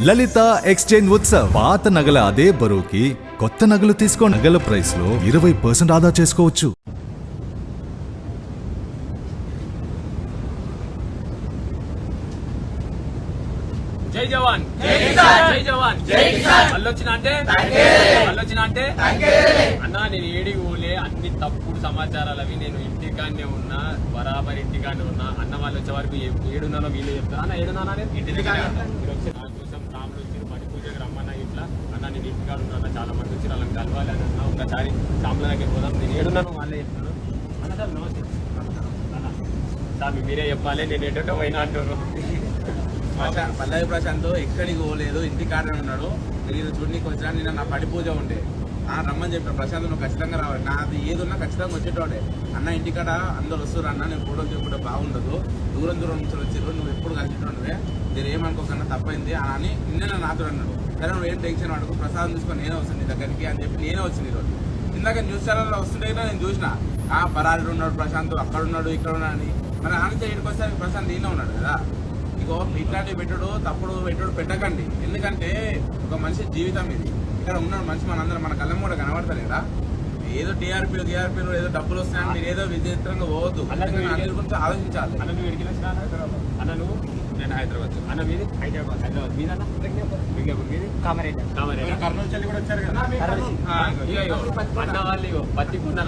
లలిత exchange Utsav పాత నగల అదే బరువుకి కొత్త నగలు తీసుకో నగల ప్రైస్ లో 20% ఆదా చేసుకోవచ్చు. జై జవాన్ జై జవాన్ జై కిసాన్. మళ్ళొచ్చిన అంటే అన్నా నేను ఏడికి పోలే, అన్ని తప్పుడు సమాచారాలు అవి. నేను ఇంటికాన్నే ఉన్నా, బరాబర్ ఇంటికాన్నే ఉన్నా. అన్న వాళ్ళు వచ్చే వరకు ఏడున్నానో వీళ్ళే చెప్తాను. అన్న ఏడున్నానా ఇంటి దగ్గర వచ్చి నా కోసం సాములు వచ్చి పడి పూజకి రమ్మన్నా ఇట్లా. అన్న నేను ఇంటికాడ ఉన్నా, చాలా మంది వచ్చి వాళ్ళని కలవాలి అని అన్నా. ఒకసారి సాముల దగ్గర పోదాం, నేను ఏడున్నాను వాళ్ళే చెప్తాను. అన్న సార్ నమస్తే అన్న సార్, మీరే చెప్పాలి, నేను ఎటో పోయినా అంటారు. పల్లవి ప్రశాంత్ ఎక్కడికి పోలేదు, ఇంటికాడనే ఉన్నాడు. నేను చూడనీకి వచ్చినా, నిన్న నా పడి పూజ ఉండే రమ్మని చెప్పిన. ప్రశాంత్ నువ్వు ఖచ్చితంగా రావాలి, నాది ఏది ఉన్నా ఖచ్చితంగా వచ్చేటోడే. అన్న ఇంటికాడ అందరు వస్తారు అన్న, నేను ఫోటోలు చెప్పుకుంటే బాగుండదు, దూరం నుంచి వచ్చారు, నువ్వు ఎప్పుడు కలిసినోడివే, మీరు ఏమనుకోకన్నా తప్పైంది అని నిన్న నాతో అన్నాడు. సరే నువ్వు ఏం టెన్షన్ పడకు, ప్రసాదం తీసుకొని నేనే వస్తాను నీ దగ్గరికి అని చెప్పి నేనే వచ్చింది ఈరోజు. ఇందాక న్యూస్ ఛానల్లో వస్తుంటే నేను చూసిన పరాడు ఉన్నాడు ప్రశాంత్, అక్కడ ఉన్నాడు ఇక్కడ ఉన్నాడు అని. మరి ఆనంద ఇక్కడికి వస్తే ప్రశాంత్ ఈయన ఉన్నాడు కదా. ఇగో ఇట్లాంటివి పెట్టుడు, తప్పుడు పెట్టుడు పెట్టకండి. ఎందుకంటే ఒక మనిషి జీవితం ఇది. ఇక్కడ ఉన్నాడు మనిషి, మనందరం మన కళ్ళం కూడా కనబడతారు కదా. ఏదో టీఆర్పీలు ఏదో డబ్బులు వస్తాయని మీరు ఏదో విచిత్రంగా పోవద్దు. అందరి గురించి ఆలోచించాలి. అన్న నువ్వు నేను హైదరాబాద్ అన్న మీది హైదరాబాద్ మీద మీది కామారెడ్డి కర్నూలు చెల్లి కూడా వచ్చారు కదా. అన్న వాళ్ళు పత్తికొండ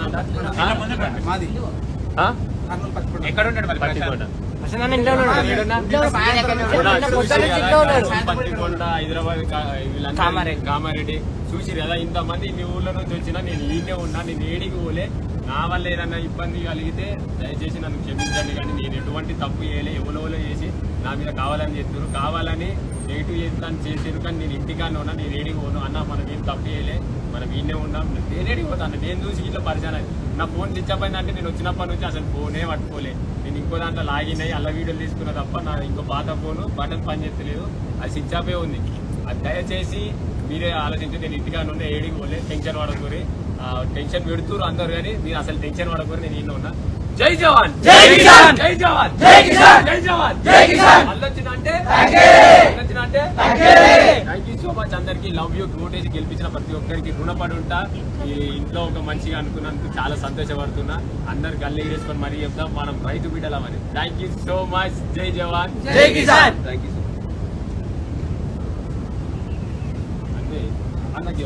మాది ఎక్కడ ఉంటాడు పత్తికొండ పత్తికొండ హైదరాబాద్ కామారెడ్డి చూసి కదా. ఇంతమంది మీ ఊర్లో నుంచి వచ్చినా నేను ఈయనే ఉన్నా, నేను ఏడికి పోలే. నా వల్ల ఏదన్నా ఇబ్బంది కలిగితే దయచేసి నన్ను క్షమించండి. కానీ నేను ఎటువంటి తప్పు చేయలే, ఎవరో చేసి నా మీద కావాలని చెప్తున్నారు, కావాలని నెగిటివ్ చేస్తాను చేసారు. కానీ నేను ఇంటికానే ఉన్నా, నేను ఏడికి పోను. అన్న మనం ఏం తప్పు చేయలే, మనం ఈయనే ఉన్నాం, నేను ఏడికి పోతాను. నేను చూసి ఇట్లా పరిచయం నా ఫోన్ స్విచ్ అప్ అయిందంటే నేను వచ్చినప్పటి నుంచి అసలు ఫోనే పట్టుకోలే. నేను ఇంకో దాంట్లో లాగిన్ అయ్యి అల్ల వీడియోలు తీసుకున్నా తప్ప నా ఇంకో పాత ఫోను బటన్ పని చేస్తలేదు, అది స్విచ్ ఆఫే ఉంది. అది దయచేసి మీరే ఆలోచించి, నేను ఇంటికాడ ఉండే ఏడికి పోలే. టెన్షన్ పడకూరి, టెన్షన్ పెడుతురు అందరు, కానీ మీరు అసలు టెన్షన్ పడకూరి, నేను ఈయన ఉన్నా. జై జవాన్ జై కిసాన్ జై జవాన్ జై కిసాన్ జై జవాన్ జై కిసాన్. మళ్ళొచ్చిందంటే థ్యాంక్ యూ సో మచ్ అందరికి. Love you. ఓటేజ్ గెలిపించిన ప్రతి ఒక్కరికి రుణపడి ఉంటా. ఈ ఇంట్లో ఒక మంచిగా అనుకున్నందుకు చాలా సంతోషపడుతున్నా. అందరు గల్లీ వేసుకొని మరీ చెప్తాం, మనం రైతు బిడ్డలమని. Thank you so much. జై జవాన్ జై కిసాన్. Thank you so much. అంతే అన్నకి